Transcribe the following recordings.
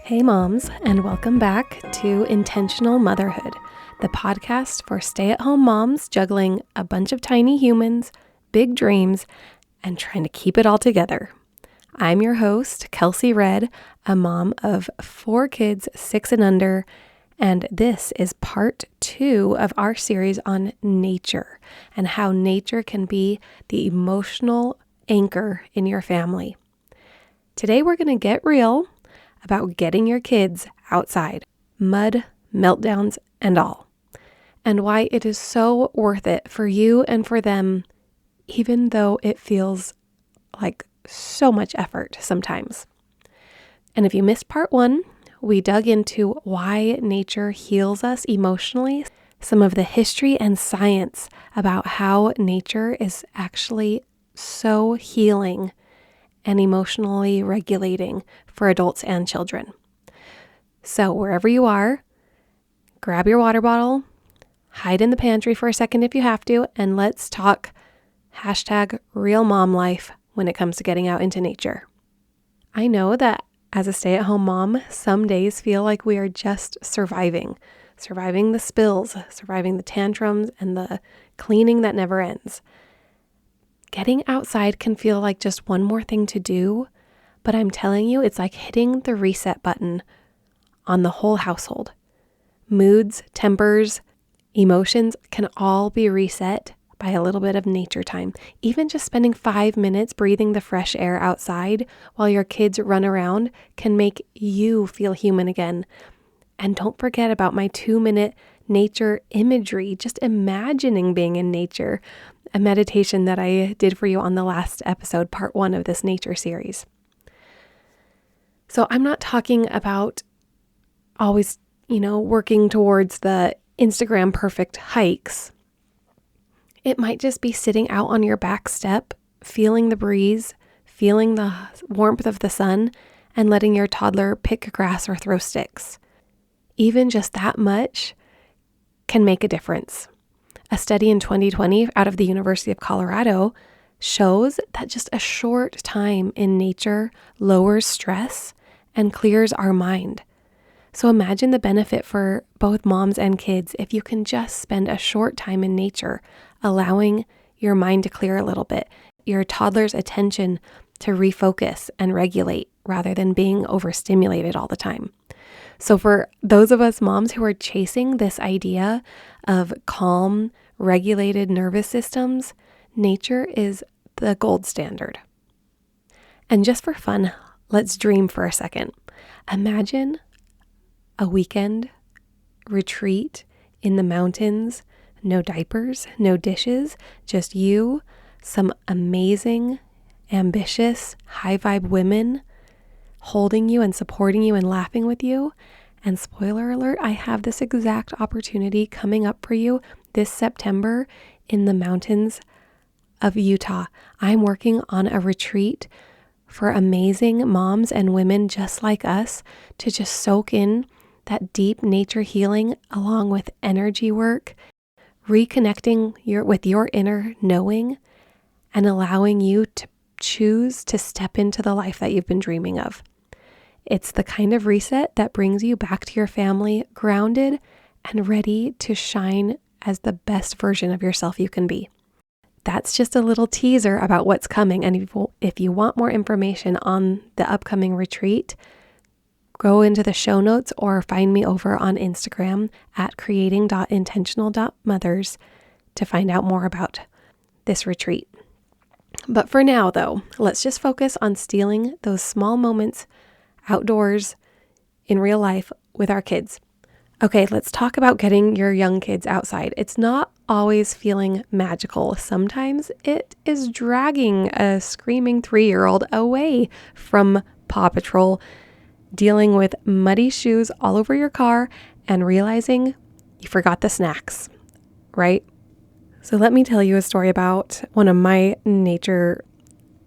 Hey moms, and welcome back to Intentional Motherhood, the podcast for stay-at-home moms juggling a bunch of tiny humans, big dreams, and trying to keep it all together. I'm your host, Kelsey Redd, a mom of 4 kids, 6 and under, and this is part 2 of our series on nature and how nature can be the emotional anchor in your family. Today we're going to get real about getting your kids outside, mud, meltdowns, and all, and why it is so worth it for you and for them, even though it feels like so much effort sometimes. And if you missed part 1, we dug into why nature heals us emotionally, some of the history and science about how nature is actually so healing and emotionally regulating for adults and children. So wherever you are, grab your water bottle, hide in the pantry for a second if you have to, and let's talk #real mom life when it comes to getting out into nature. I know that as a stay-at-home mom, some days feel like we are just surviving the spills, surviving the tantrums, and the cleaning that never ends. Getting outside can feel like just one more thing to do, but I'm telling you, it's like hitting the reset button on the whole household. Moods, tempers, emotions can all be reset by a little bit of nature time. Even just spending 5 minutes breathing the fresh air outside while your kids run around can make you feel human again. And don't forget about my 2-minute nature imagery, just imagining being in nature, a meditation that I did for you on the last episode, part 1 of this nature series. So I'm not talking about always, working towards the Instagram perfect hikes. It might just be sitting out on your back step, feeling the breeze, feeling the warmth of the sun, and letting your toddler pick grass or throw sticks. Even just that much can make a difference. A study in 2020 out of the University of Colorado shows that just a short time in nature lowers stress and clears our mind. So imagine the benefit for both moms and kids if you can just spend a short time in nature, allowing your mind to clear a little bit, your toddler's attention to refocus and regulate rather than being overstimulated all the time. So for those of us moms who are chasing this idea of calm, regulated nervous systems, nature is the gold standard. And just for fun, let's dream for a second. Imagine a weekend retreat in the mountains, no diapers, no dishes, just you, some amazing, ambitious, high vibe women holding you and supporting you and laughing with you. And spoiler alert, I have this exact opportunity coming up for you this September in the mountains of Utah. I'm working on a retreat for amazing moms and women just like us to just soak in that deep nature healing along with energy work, reconnecting with your inner knowing and allowing you to choose to step into the life that you've been dreaming of. It's the kind of reset that brings you back to your family grounded and ready to shine as the best version of yourself you can be. That's just a little teaser about what's coming. And if you want more information on the upcoming retreat, go into the show notes or find me over on Instagram at creating.intentional.mothers to find out more about this retreat. But for now, though, let's just focus on stealing those small moments outdoors in real life with our kids. Okay, let's talk about getting your young kids outside. It's not always feeling magical. Sometimes it is dragging a screaming 3-year-old away from Paw Patrol, dealing with muddy shoes all over your car and realizing you forgot the snacks, right? So let me tell you a story about one of my nature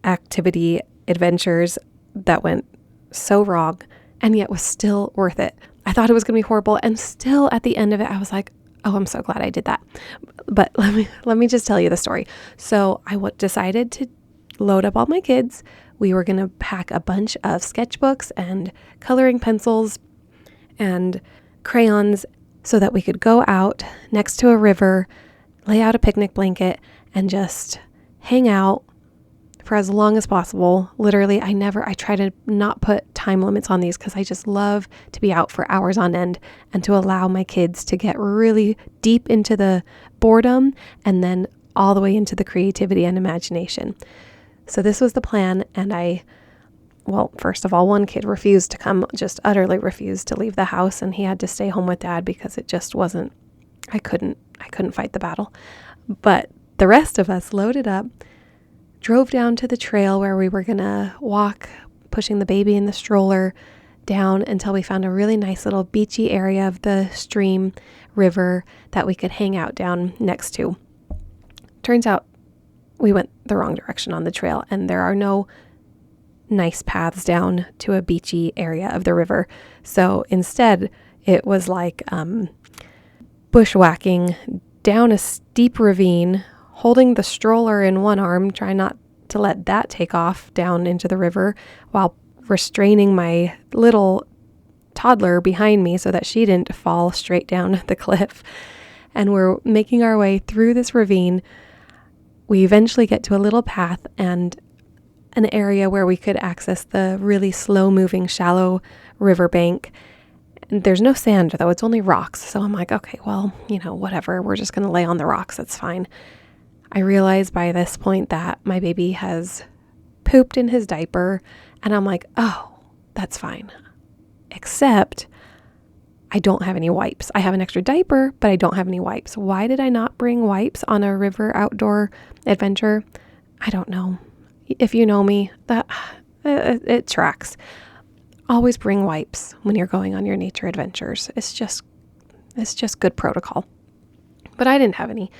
activity adventures that went so wrong and yet was still worth it. I thought it was going to be horrible, and still at the end of it, I was like, oh, I'm so glad I did that. But let me just tell you the story. So I decided to load up all my kids we were going to pack a bunch of sketchbooks and coloring pencils and crayons so that we could go out next to a river, lay out a picnic blanket, and just hang out for as long as possible. Literally, I try to not put time limits on these because I just love to be out for hours on end and to allow my kids to get really deep into the boredom and then all the way into the creativity and imagination. So this was the plan. And first of all, one kid refused to come, just utterly refused to leave the house. And he had to stay home with dad because it just wasn't, I couldn't fight the battle. But the rest of us loaded up, drove down to the trail where we were going to walk, pushing the baby in the stroller down until we found a really nice little beachy area of the stream river that we could hang out down next to. Turns out we went the wrong direction on the trail, and there are no nice paths down to a beachy area of the river. So instead, it was like bushwhacking down a steep ravine, holding the stroller in one arm, trying not to let that take off down into the river while restraining my little toddler behind me so that she didn't fall straight down the cliff. And we're making our way through this ravine. We eventually get to a little path and an area where we could access the really slow-moving, shallow riverbank. And there's no sand, though. It's only rocks. So I'm like, okay, well, whatever. We're just going to lay on the rocks. That's fine. I realize by this point that my baby has pooped in his diaper, and I'm like, oh, that's fine. Except I don't have any wipes. I have an extra diaper, but I don't have any wipes. Why did I not bring wipes on a river outdoor adventure? I don't know. If you know me, that it tracks. Always bring wipes when you're going on your nature adventures. It's just good protocol. But I didn't have any.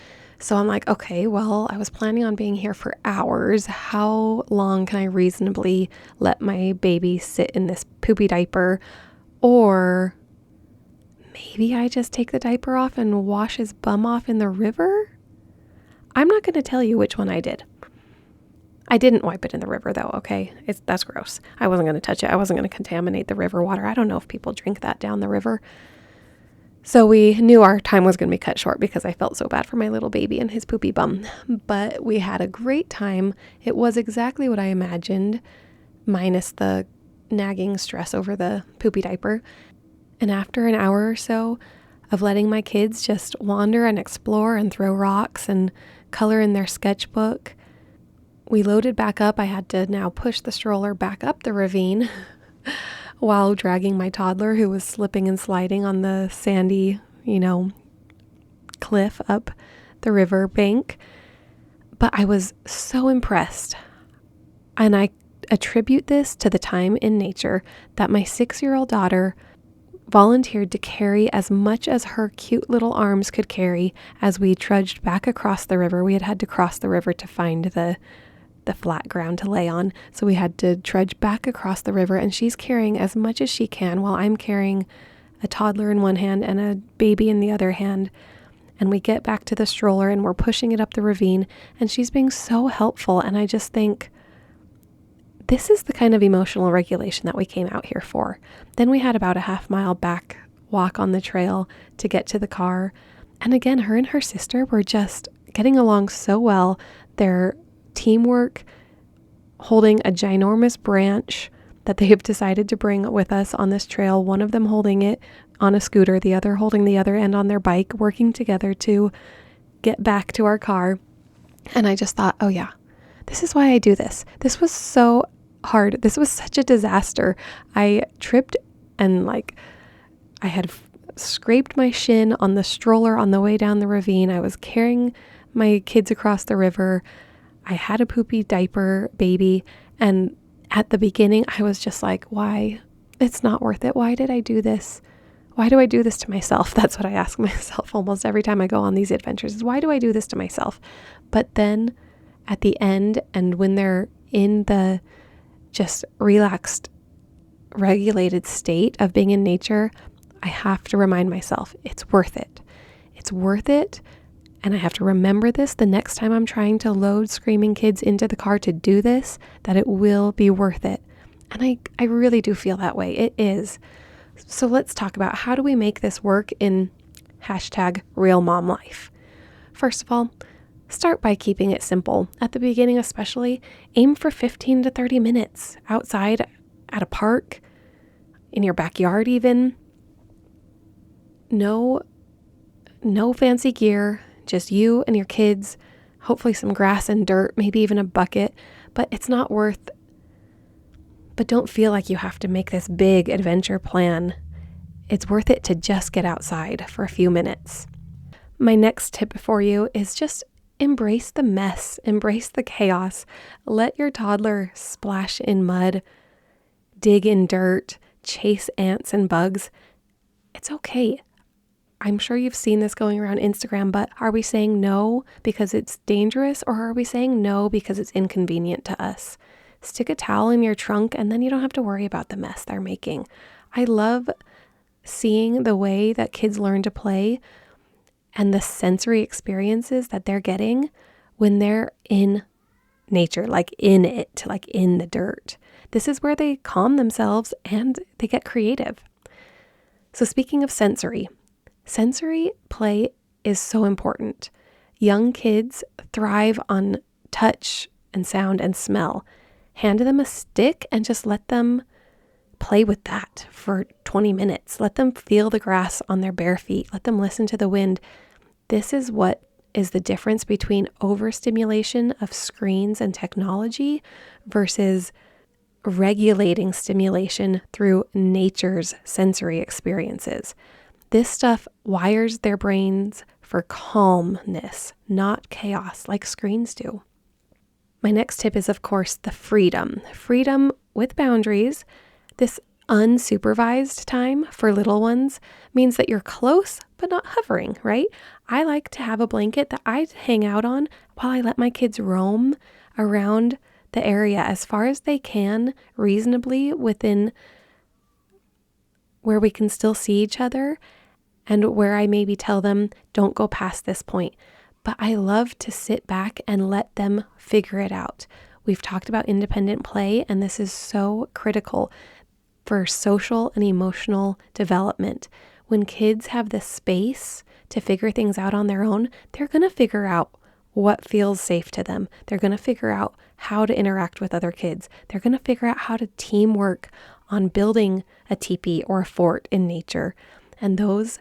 So I'm like, okay, well, I was planning on being here for hours. How long can I reasonably let my baby sit in this poopy diaper? Or maybe I just take the diaper off and wash his bum off in the river? I'm not going to tell you which one I did. I didn't wipe it in the river though, okay? That's gross. I wasn't going to touch it. I wasn't going to contaminate the river water. I don't know if people drink that down the river. So we knew our time was going to be cut short because I felt so bad for my little baby and his poopy bum. But we had a great time. It was exactly what I imagined, minus the nagging stress over the poopy diaper. And after an hour or so of letting my kids just wander and explore and throw rocks and color in their sketchbook, we loaded back up. I had to now push the stroller back up the ravine while dragging my toddler, who was slipping and sliding on the sandy, cliff up the river bank. But I was so impressed. And I attribute this to the time in nature that my 6-year-old daughter volunteered to carry as much as her cute little arms could carry as we trudged back across the river. We had to cross the river to find the flat ground to lay on. So we had to trudge back across the river, and she's carrying as much as she can while I'm carrying a toddler in one hand and a baby in the other hand. And we get back to the stroller and we're pushing it up the ravine, and she's being so helpful. And I just think this is the kind of emotional regulation that we came out here for. Then we had about a half-mile back walk on the trail to get to the car. And again, her and her sister were just getting along so well. Their teamwork, holding a ginormous branch that they have decided to bring with us on this trail, one of them holding it on a scooter, the other holding the other end on their bike, working together to get back to our car. And I just thought, oh yeah, this is why I do this. This was so hard. This was such a disaster. I tripped and I had scraped my shin on the stroller on the way down the ravine. I was carrying my kids across the river. I had a poopy diaper baby, and at the beginning I was just like, why? It's not worth it. Why did I do this? Why do I do this to myself? That's what I ask myself almost every time I go on these adventures, is why do I do this to myself? But then at the end, and when they're in the just relaxed, regulated state of being in nature, I have to remind myself it's worth it. It's worth it. And I have to remember this the next time I'm trying to load screaming kids into the car to do this, that it will be worth it. And I really do feel that way. It is. So let's talk about how do we make this work in #RealMomLife. First of all, start by keeping it simple. At the beginning especially, aim for 15 to 30 minutes outside at a park, in your backyard even. No fancy gear, just you and your kids, hopefully some grass and dirt, maybe even a bucket, but don't feel like you have to make this big adventure plan. It's worth it to just get outside for a few minutes. My next tip for you is just embrace the mess, embrace the chaos. Let your toddler splash in mud, dig in dirt, chase ants and bugs. It's okay. I'm sure you've seen this going around Instagram, but are we saying no because it's dangerous, or are we saying no because it's inconvenient to us? Stick a towel in your trunk and then you don't have to worry about the mess they're making. I love seeing the way that kids learn to play and the sensory experiences that they're getting when they're in nature, like in it, like in the dirt. This is where they calm themselves and they get creative. So speaking of sensory play is so important. Young kids thrive on touch and sound and smell. Hand them a stick and just let them play with that for 20 minutes. Let them feel the grass on their bare feet. Let them listen to the wind. This is what is the difference between overstimulation of screens and technology versus regulating stimulation through nature's sensory experiences. This stuff wires their brains for calmness, not chaos like screens do. My next tip is, of course, the freedom. Freedom with boundaries. This unsupervised time for little ones means that you're close but not hovering, right? I like to have a blanket that I hang out on while I let my kids roam around the area as far as they can, reasonably within where we can still see each other and where I maybe tell them, don't go past this point. But I love to sit back and let them figure it out. We've talked about independent play, and this is so critical for social and emotional development. When kids have the space to figure things out on their own, they're going to figure out what feels safe to them. They're going to figure out how to interact with other kids. They're going to figure out how to teamwork on building a teepee or a fort in nature. And those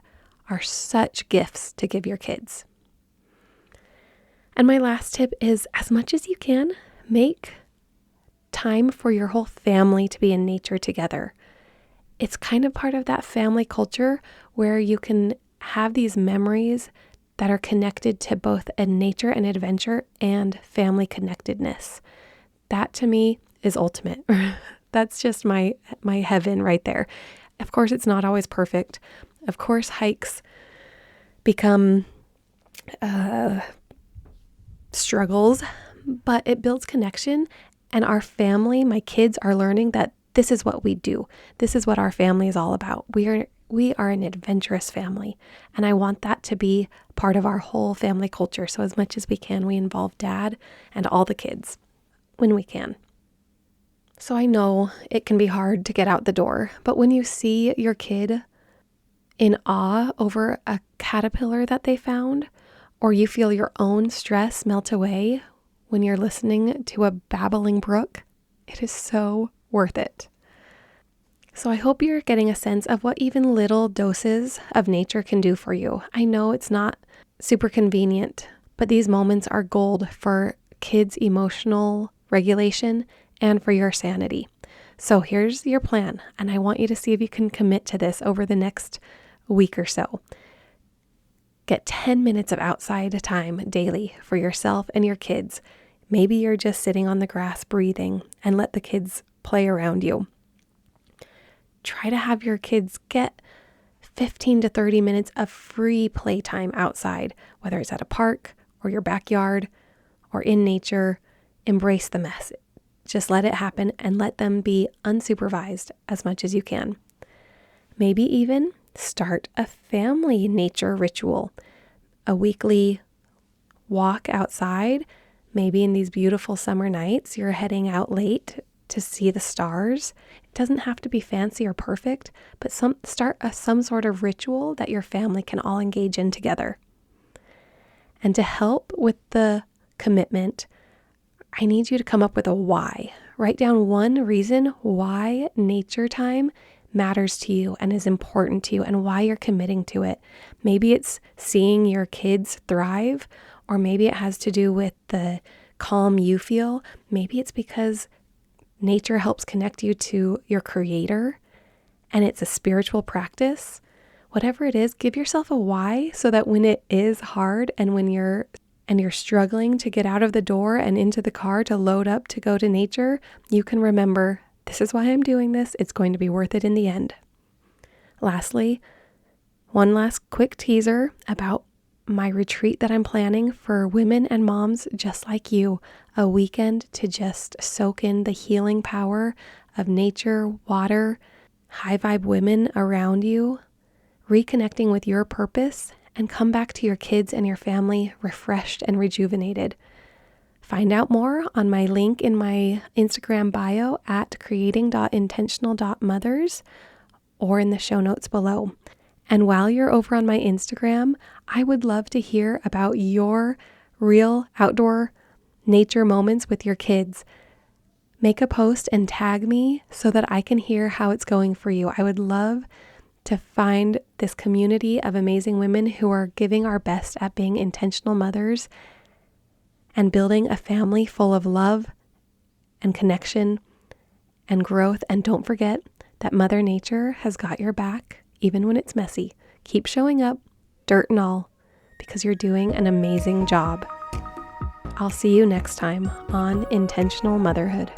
are such gifts to give your kids. And my last tip is, as much as you can, make time for your whole family to be in nature together. It's kind of part of that family culture where you can have these memories that are connected to both a nature and adventure and family connectedness. That to me is ultimate. That's just my heaven right there. Of course, it's not always perfect. Of course, hikes become struggles, but it builds connection. And our family, my kids are learning that this is what we do. This is what our family is all about. We are an adventurous family. And I want that to be part of our whole family culture. So as much as we can, we involve dad and all the kids when we can. So I know it can be hard to get out the door, but when you see your kid in awe over a caterpillar that they found, or you feel your own stress melt away when you're listening to a babbling brook, it is so worth it. So I hope you're getting a sense of what even little doses of nature can do for you. I know it's not super convenient, but these moments are gold for kids' emotional regulation and for your sanity. So here's your plan, and I want you to see if you can commit to this over the next week or so. Get 10 minutes of outside time daily for yourself and your kids. Maybe you're just sitting on the grass breathing and let the kids play around you. Try to have your kids get 15 to 30 minutes of free playtime outside, whether it's at a park or your backyard or in nature. Embrace the mess. Just let it happen and let them be unsupervised as much as you can. Maybe even start a family nature ritual, a weekly walk outside. Maybe in these beautiful summer nights, you're heading out late to see the stars. It doesn't have to be fancy or perfect, but start some sort of ritual that your family can all engage in together. And to help with the commitment, I need you to come up with a why. Write down one reason why nature time matters to you and is important to you and why you're committing to it. Maybe it's seeing your kids thrive, or maybe it has to do with the calm you feel. Maybe it's because nature helps connect you to your creator and it's a spiritual practice. Whatever it is, give yourself a why so that when it is hard and when you're struggling to get out of the door and into the car to load up to go to nature, you can remember, this is why I'm doing this. It's going to be worth it in the end. Lastly, one last quick teaser about my retreat that I'm planning for women and moms just like you, a weekend to just soak in the healing power of nature, water, high vibe women around you, reconnecting with your purpose, and come back to your kids and your family refreshed and rejuvenated. Find out more on my link in my Instagram bio at creating.intentional.mothers or in the show notes below. And while you're over on my Instagram, I would love to hear about your real outdoor nature moments with your kids. Make a post and tag me so that I can hear how it's going for you. I would love to find this community of amazing women who are giving our best at being intentional mothers and building a family full of love and connection and growth. And don't forget that Mother Nature has got your back, even when it's messy. Keep showing up, dirt and all, because you're doing an amazing job. I'll see you next time on Intentional Motherhood.